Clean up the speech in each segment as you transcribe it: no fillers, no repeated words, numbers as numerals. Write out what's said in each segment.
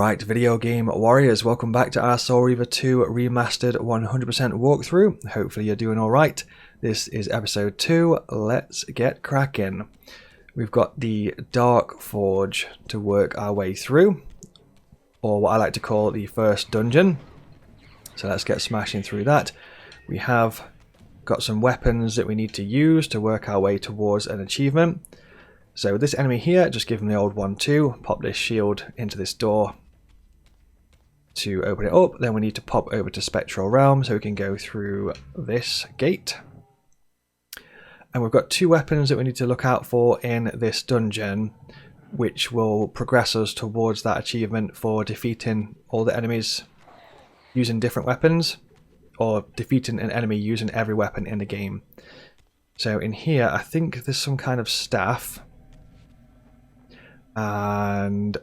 Alright, video game warriors, welcome back to our Soul Reaver 2 Remastered 100% walkthrough. Hopefully you're doing alright. This is episode 2, let's get cracking. We've got the Dark Forge to work our way through, or what I like to call the first dungeon. So let's get smashing through that. We have got some weapons that we need to use to work our way towards an achievement. So this enemy here, just give him the old 1-2, pop this shield into this door to open it up. Then we need to pop over to Spectral Realm so we can go through this gate. And we've got two weapons that we need to look out for in this dungeon, which will progress us towards that achievement for defeating all the enemies using different weapons, or defeating an enemy using every weapon in the game. So in here, I think there's some kind of staff, and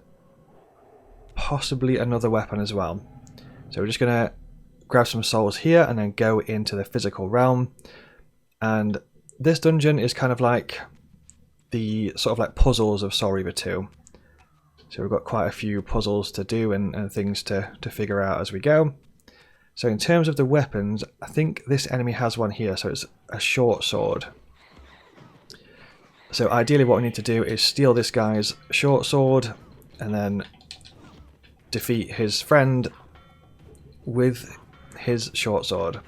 possibly another weapon as well. So we're just going to grab some souls here and then go into the physical realm. And this dungeon is kind of like the sort of like puzzles of Soul Reaver 2. So we've got quite a few puzzles to do and things to figure out as we go. So in terms of the weapons, I think this enemy has one here, so it's a short sword. So ideally what we need to do is steal this guy's short sword and then defeat his friend with his short sword.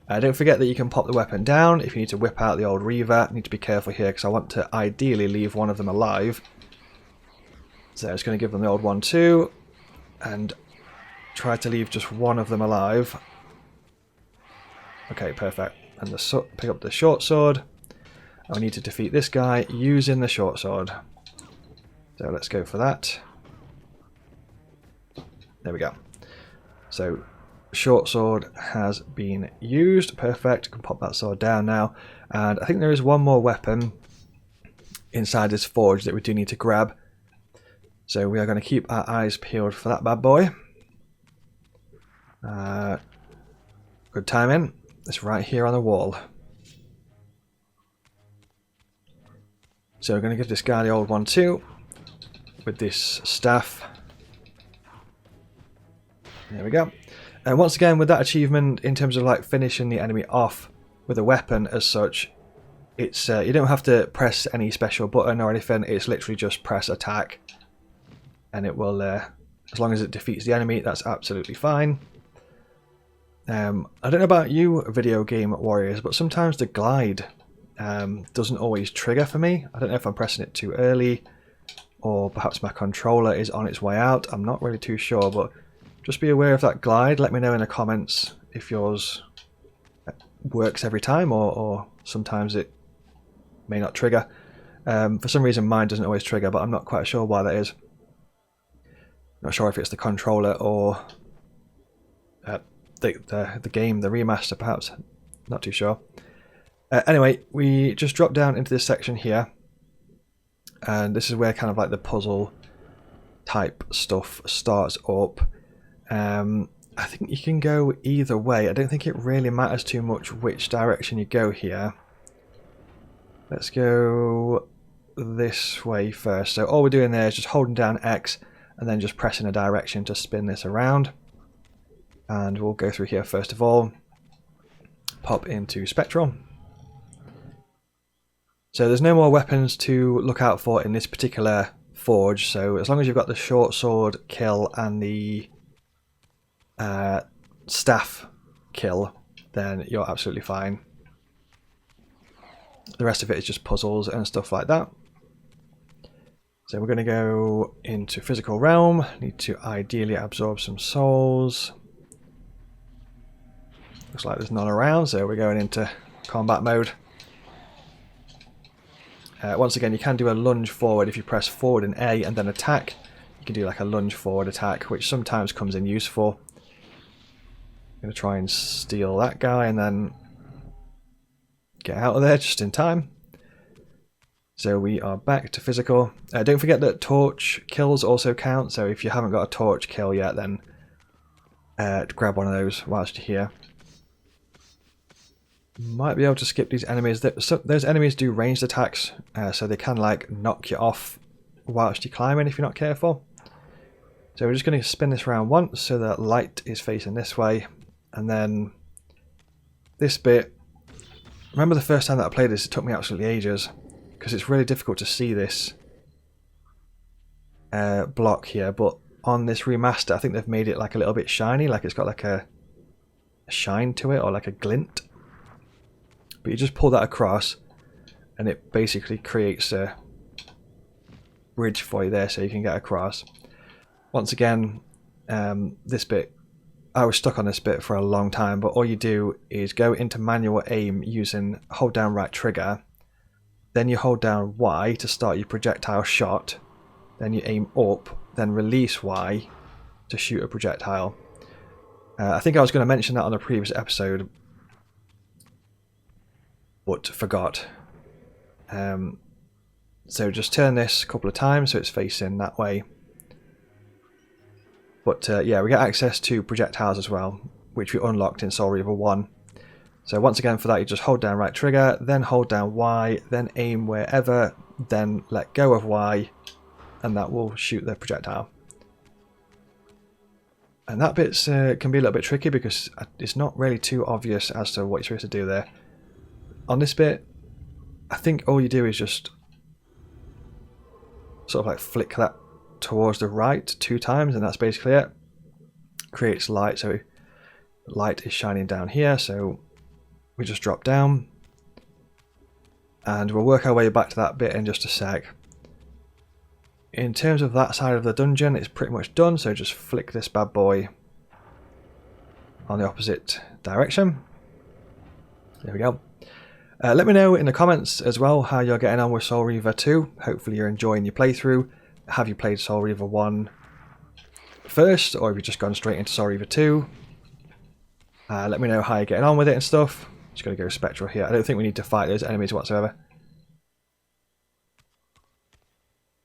Don't forget that you can pop the weapon down if you need to whip out the old Reaver. I need to be careful here because I want to ideally leave one of them alive. So I'm just going to give them the old 1-2 and try to leave just one of them alive. Okay, perfect. And pick up the short sword. I need to defeat this guy using the short sword. So let's go for that. There we go. So short sword has been used. Perfect. I can pop that sword down now. And I think there is one more weapon inside this forge that we do need to grab. So we are going to keep our eyes peeled for that bad boy. Good timing. It's right here on the wall. So we're going to give this guy the old 1-2 with this staff. There we go. And once again, with that achievement, in terms of like finishing the enemy off with a weapon as such, it's you don't have to press any special button or anything. It's literally just press attack, and it will, as long as it defeats the enemy, that's absolutely fine. I don't know about you, video game warriors, but sometimes the glide doesn't always trigger for me. I don't know if I'm pressing it too early, or perhaps my controller is on its way out. I'm not really too sure, but just be aware of that glide. Let me know in the comments if yours works every time, or sometimes it may not trigger. For some reason mine doesn't always trigger, but I'm not quite sure why that is. Not sure if it's the controller or the game, the remaster perhaps. Not too sure. Anyway, we just drop down into this section here, and this is where kind of like the puzzle type stuff starts up. I think you can go either way. I don't think it really matters too much which direction you go here. Let's go this way first. So all we're doing there is just holding down X and then just pressing a direction to spin this around. And we'll go through here first of all. Pop into Spectral. So there's no more weapons to look out for in this particular forge. So as long as you've got the short sword kill and the staff kill, then you're absolutely fine. The rest of it is just puzzles and stuff like that. So we're going to go into physical realm. Need to ideally absorb some souls. Looks like there's none around, so we're going into combat mode. Once again, you can do a lunge forward if you press forward and A and then attack. You can do like a lunge forward attack, which sometimes comes in useful. I'm going to try and steal that guy and then get out of there just in time. So we are back to physical. Don't forget that torch kills also count, so if you haven't got a torch kill yet, then grab one of those whilst you're here. Might be able to skip these enemies. Those enemies do ranged attacks, so they can like knock you off whilst you're climbing if you're not careful. So we're just going to spin this around once so that light is facing this way, and then this bit. Remember the first time that I played this, it took me absolutely ages because it's really difficult to see this block here, but on this remaster I think they've made it like a little bit shiny, like it's got like a shine to it or like a glint. But you just pull that across and it basically creates a bridge for you there so you can get across. Once again, this bit, I was stuck on this bit for a long time, but all you do is go into manual aim using hold down right trigger, then you hold down Y to start your projectile shot, then you aim up, then release Y to shoot a projectile. I think I was going to mention that on a previous episode, but forgot. So just turn this a couple of times so it's facing that way. But yeah, we get access to projectiles as well, which we unlocked in Soul Reaver 1. So once again for that you just hold down right trigger, then hold down Y, then aim wherever, then let go of Y, and that will shoot the projectile. And that bit can be a little bit tricky because it's not really too obvious as to what you're supposed to do there. On this bit, I think all you do is just sort of like flick that towards the right 2 times, and that's basically it. Creates light, so light is shining down here, so we just drop down and we'll work our way back to that bit in just a sec. In terms of that side of the dungeon, it's pretty much done, so just flick this bad boy on the opposite direction. There we go. Let me know in the comments as well how you're getting on with Soul Reaver 2. Hopefully you're enjoying your playthrough. Have you played Soul Reaver 1 first, or have you just gone straight into Soul Reaver 2? Let me know how you're getting on with it and stuff. Just going to go Spectral here. I don't think we need to fight those enemies whatsoever.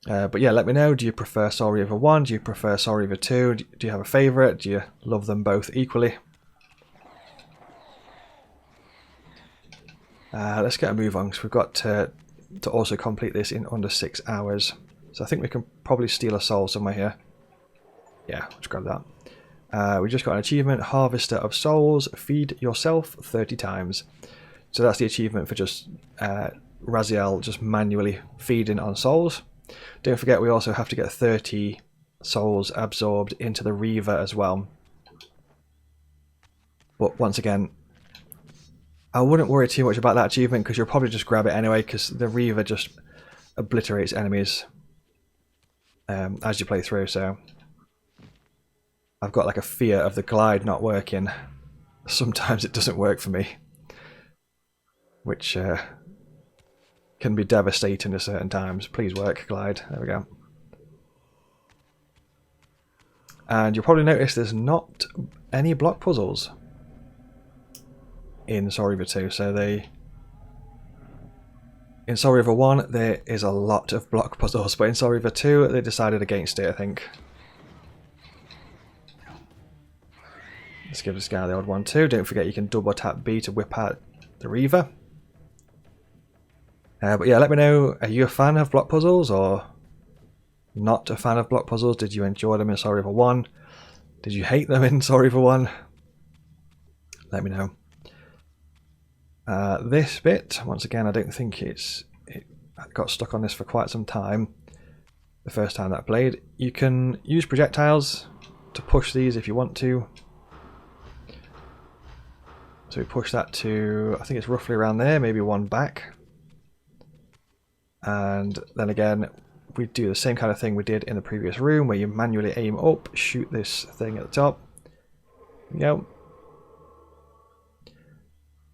But yeah, let me know. Do you prefer Soul Reaver 1? Do you prefer Soul Reaver 2? Do you have a favourite? Do you love them both equally? Let's get a move on because we've got to also complete this in under 6 hours. So I think we can probably steal a soul somewhere here. Yeah, let's grab that. We just got an achievement, Harvester of Souls, feed yourself 30 times. So that's the achievement for just Raziel just manually feeding on souls. Don't forget we also have to get 30 souls absorbed into the Reaver as well. But once again, I wouldn't worry too much about that achievement because you'll probably just grab it anyway because the Reaver just obliterates enemies as you play through. So I've got like a fear of the glide not working. Sometimes it doesn't work for me, which can be devastating at certain times. Please work, glide. There we go. And you'll probably notice there's not any block puzzles in Soul Reaver 2. So in Soul Reaver 1 there is a lot of block puzzles, but in Soul Reaver 2 they decided against it, I think. Let's give this guy the odd one too. Don't forget you can double tap B to whip out the Reaver. But yeah, let me know, are you a fan of block puzzles or not a fan of block puzzles? Did you enjoy them in Soul Reaver 1? Did you hate them in Soul Reaver 1? Let me know. This bit, once again, I don't think I got stuck on this for quite some time. The first time that I played. You can use projectiles to push these if you want to. So we push that to, I think it's roughly around there, maybe one back. And then again, we do the same kind of thing we did in the previous room where you manually aim up, shoot this thing at the top. There we go.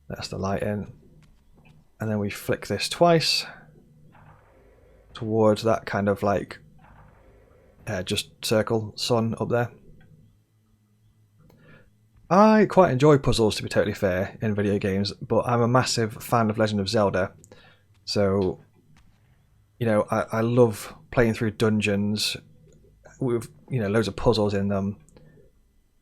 That's the light in. And then we flick this twice towards that kind of like just circle sun up there. I quite enjoy puzzles, to be totally fair, in video games, but I'm a massive fan of Legend of Zelda. So, you know, I love playing through dungeons with, you know, loads of puzzles in them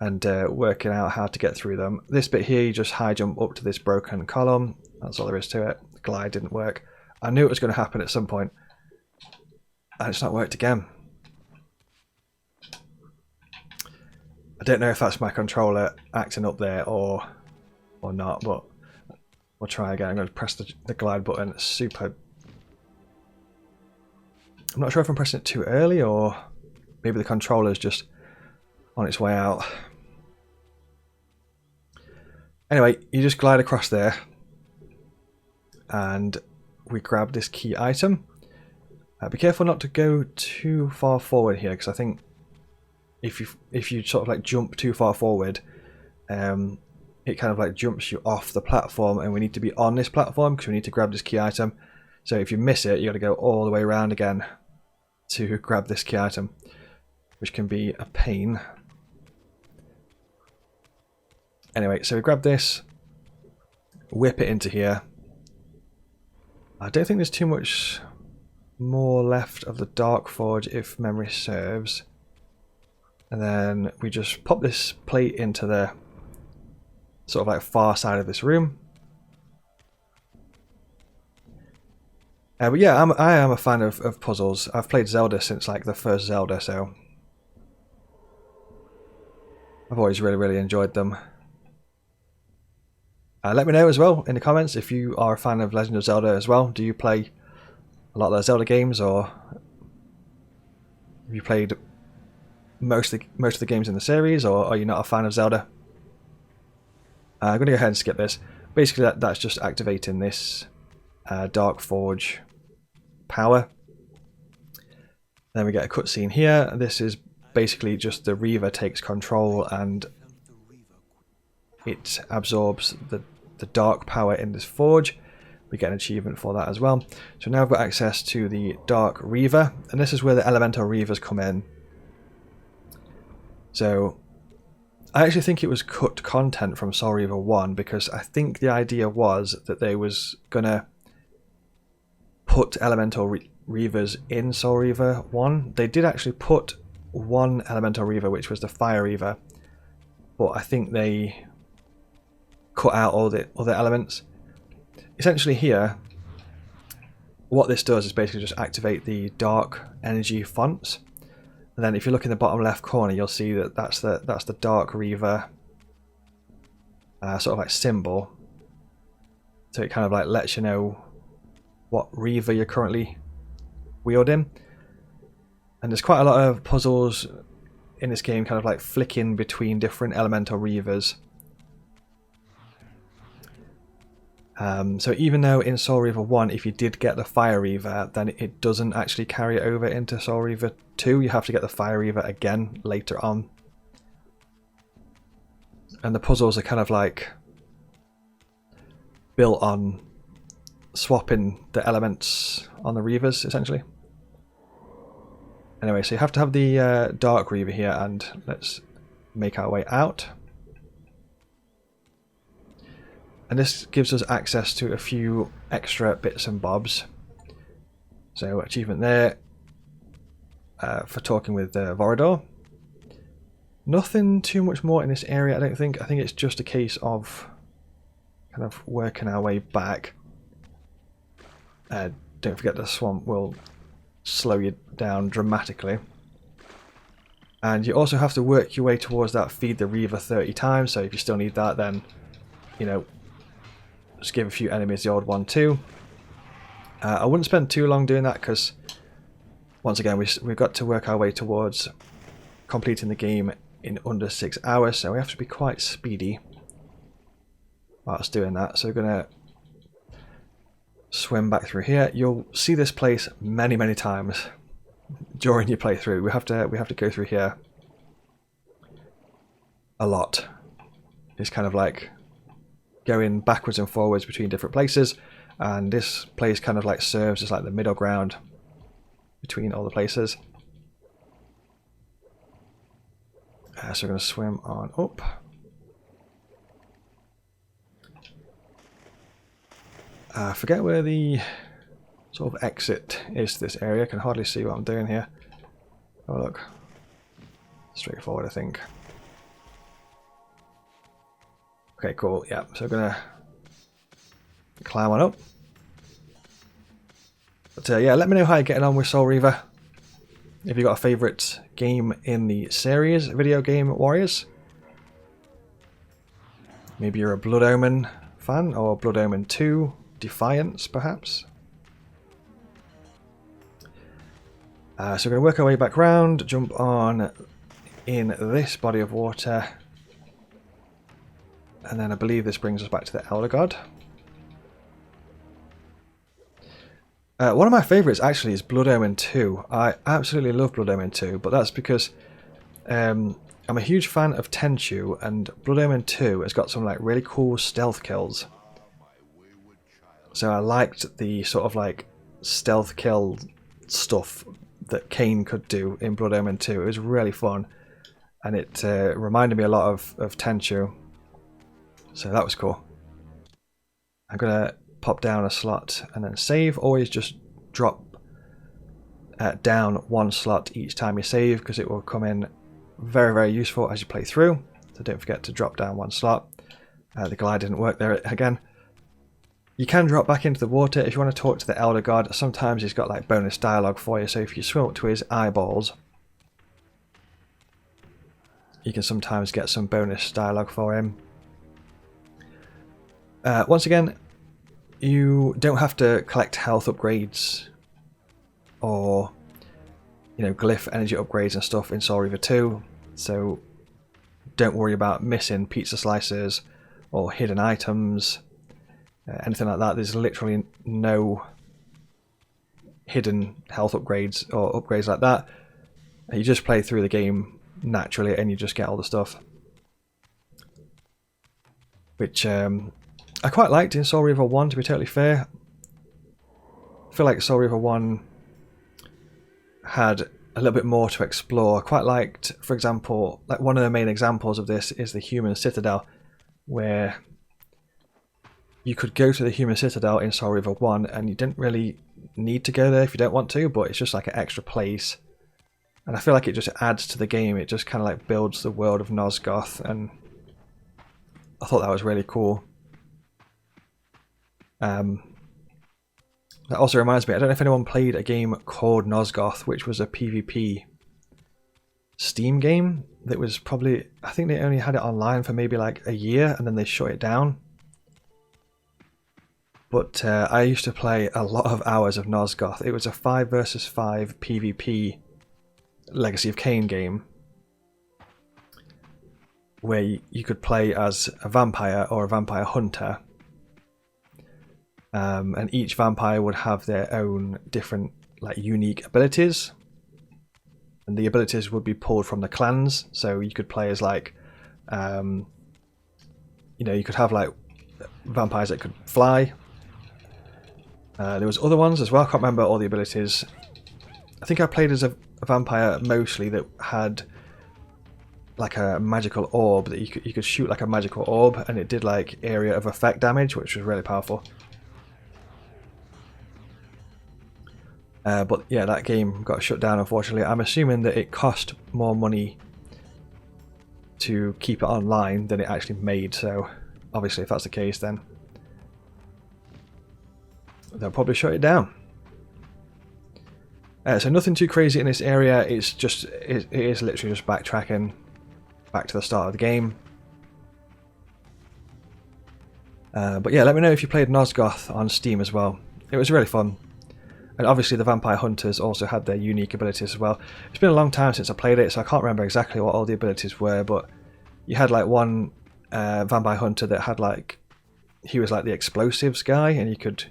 and working out how to get through them. This bit here, you just high jump up to this broken column. That's all there is to it. The glide didn't work. I knew it was going to happen at some point, and it's not worked again. don't know if that's my controller acting up there or not, but we'll try again. I'm going to press the glide button. Super. I'm not sure if I'm pressing it too early or maybe the controller's just on its way out. Anyway, you just glide across there and we grab this key item. Be careful not to go too far forward here, because I think if you sort of like jump too far forward, it kind of like jumps you off the platform, and we need to be on this platform because we need to grab this key item. So if you miss it, you got to go all the way around again to grab this key item, which can be a pain. Anyway, so we grab this, whip it into here. I don't think there's too much more left of the Dark Forge if memory serves. And then we just pop this plate into the sort of like far side of this room. But yeah, I am a fan of puzzles. I've played Zelda since like the first Zelda, so I've always really enjoyed them. Let me know as well in the comments if you are a fan of Legend of Zelda as well. Do you play a lot of the Zelda games, or have you played most of the games in the series, or are you not a fan of Zelda? I'm going to go ahead and skip this. Basically, that's just activating this Dark Forge power. Then we get a cutscene here. This is basically just the Reaver takes control and it absorbs the dark power in this forge. We get an achievement for that as well. So now I've got access to the Dark Reaver, and this is where the Elemental Reavers come in. So I actually think it was cut content from Soul Reaver 1, because I think the idea was that they was gonna put Elemental Reavers in Soul Reaver 1. They did actually put one Elemental Reaver, which was the Fire Reaver, but I think they cut out all the other elements. Essentially here, what this does is basically just activate the dark energy fonts, and then if you look in the bottom left corner, you'll see that that's the Dark Reaver sort of like symbol. So it kind of like lets you know what Reaver you're currently wielding. And there's quite a lot of puzzles in this game, kind of like flicking between different Elemental Reavers. So even though in Soul Reaver 1, if you did get the Fire Reaver, then it doesn't actually carry it over into Soul Reaver 2. You have to get the Fire Reaver again later on. And the puzzles are kind of like built on swapping the elements on the Reavers, essentially. Anyway, so you have to have the Dark Reaver here, and let's make our way out. And this gives us access to a few extra bits and bobs. So achievement there for talking with Vorador. Nothing too much more in this area, I don't think. I think it's just a case of kind of working our way back. Don't forget the swamp will slow you down dramatically. And you also have to work your way towards that feed the Reaver 30 times. So if you still need that, then, you know, just give a few enemies the old one too. I wouldn't spend too long doing that, because once again we've got to work our way towards completing the game in under 6 hours, so we have to be quite speedy whilst doing that. So we're gonna swim back through here. You'll see this place many times during your playthrough. We have to go through here a lot. It's kind of like going backwards and forwards between different places, and this place kind of like serves as like the middle ground between all the places. So we're going to swim on up. I forget where the sort of exit is to this area. I can hardly see what I'm doing here. Oh look, straightforward I think. Okay, cool, yeah, so we're gonna climb on up. But yeah, let me know how you're getting on with Soul Reaver. If you've got a favourite game in the series, Video Game Warriors. Maybe you're a Blood Omen fan, or Blood Omen 2, Defiance perhaps. So we're going to work our way back round, jump on in this body of water, and then I believe this brings us back to the Elder God. One of my favourites actually is Blood Omen 2. I absolutely love Blood Omen 2, but that's because I'm a huge fan of Tenchu, and Blood Omen 2 has got some like really cool stealth kills. So I liked the sort of like stealth kill stuff that Kain could do in Blood Omen 2. It was really fun, and it reminded me a lot of Tenchu. So that was cool. I'm gonna pop down a slot and then save. Always just drop down one slot each time you save, because it will come in very, very useful as you play through. So don't forget to drop down one slot. The glide didn't work there again. You can drop back into the water if you want to talk to the Elder God. Sometimes he's got like bonus dialogue for you, so if you swim up to his eyeballs, you can sometimes get some bonus dialogue for him. Once again, you don't have to collect health upgrades or, you know, glyph energy upgrades and stuff in Soul Reaver 2, so don't worry about missing pizza slices or hidden items, anything like that. There's literally no hidden health upgrades or upgrades like that. You just play through the game naturally and you just get all the stuff, which I quite liked in Soul Reaver 1, to be totally fair. I feel like Soul Reaver 1 had a little bit more to explore. I quite liked, for example, like one of the main examples of this is the Human Citadel, where you could go to the Human Citadel in Soul Reaver 1 and you didn't really need to go there if you don't want to, but it's just like an extra place. And I feel like it just adds to the game. It just kind of like builds the world of Nosgoth, and I thought that was really cool. That also reminds me, I don't know if anyone played a game called Nosgoth, which was a PvP Steam game that was probably, I think they only had it online for maybe like a year and then they shut it down. But I used to play a lot of hours of Nosgoth. It was a 5 versus 5 PvP Legacy of Kain game, where you could play as a vampire or a vampire hunter. And each vampire would have their own different, like, unique abilities, and the abilities would be pulled from the clans. So you could play as like, you know, you could have like vampires that could fly. There was other ones as well. I can't remember all the abilities. I think I played as a vampire mostly that had like a magical orb that you could shoot like a magical orb, and it did like area of effect damage, which was really powerful. But yeah, that game got shut down, unfortunately. I'm assuming that it cost more money to keep it online than it actually made, so obviously if that's the case, then they'll probably shut it down. So nothing too crazy in this area. It's just, it is literally just backtracking back to the start of the game. But yeah, let me know if you played Nosgoth on Steam as well. It was really fun. And obviously the Vampire Hunters also had their unique abilities as well. It's been a long time since I played it, so I can't remember exactly what all the abilities were, but you had like one Vampire Hunter that had like, he was like the explosives guy, and you could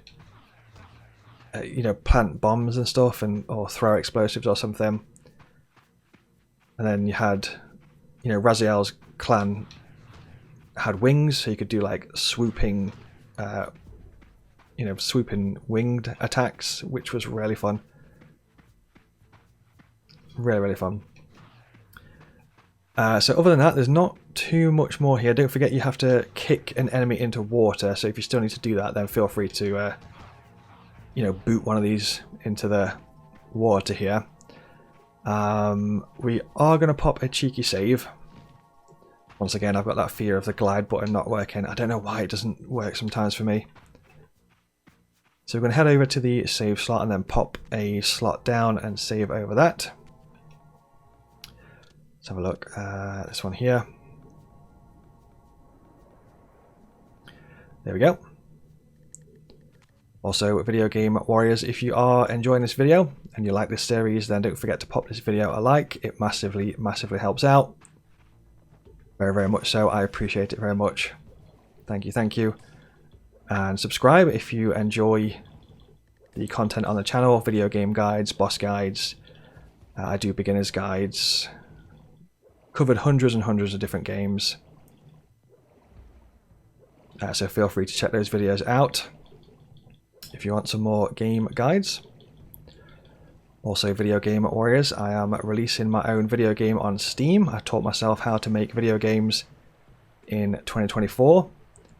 you know, plant bombs and stuff, and or throw explosives or something. And then you had, you know, Raziel's clan had wings, so you could do like swooping you know, swooping winged attacks, which was really fun. Really, really fun. So other than that, there's not too much more here. Don't forget you have to kick an enemy into water, so if you still need to do that, then feel free to you know, boot one of these into the water here. We are going to pop a cheeky save. Once again, I've got that fear of the glide button not working. I don't know why it doesn't work sometimes for me. So we're going to head over to the save slot and then pop a slot down and save over that. Let's have a look. This one here. There we go. Also, Video Game Warriors, if you are enjoying this video and you like this series, then don't forget to pop this video a like. It massively helps out. Very much so. I appreciate it very much. Thank you. And subscribe if you enjoy the content on the channel. Video game guides, boss guides. I do beginner's guides. Covered hundreds and hundreds of different games. So feel free to check those videos out if you want some more game guides. Also, Video Game Warriors, I am releasing my own video game on Steam. I taught myself how to make video games in 2024.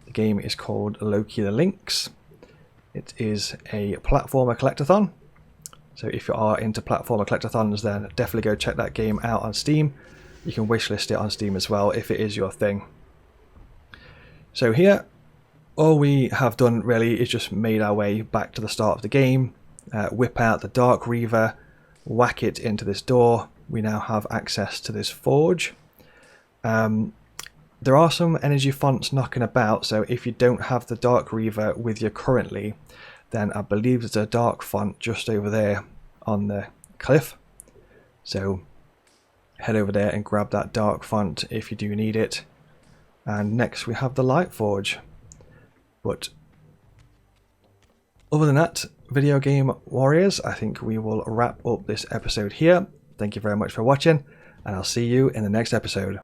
The game is called Loki the Lynx. It is a platformer collectathon. So if you are into platformer collectathons, then definitely go check that game out on Steam. You can wishlist it on Steam as well if it is your thing. So here, all we have done really is just made our way back to the start of the game, whip out the Dark Reaver, whack it into this door. We now have access to this forge. There are some energy fonts knocking about, so if you don't have the Dark Reaver with you currently, then I believe there's a dark font just over there on the cliff. So head over there and grab that dark font if you do need it. And next we have the Light Forge. But other than that, Video Game Warriors, I think we will wrap up this episode here. Thank you very much for watching, and I'll see you in the next episode.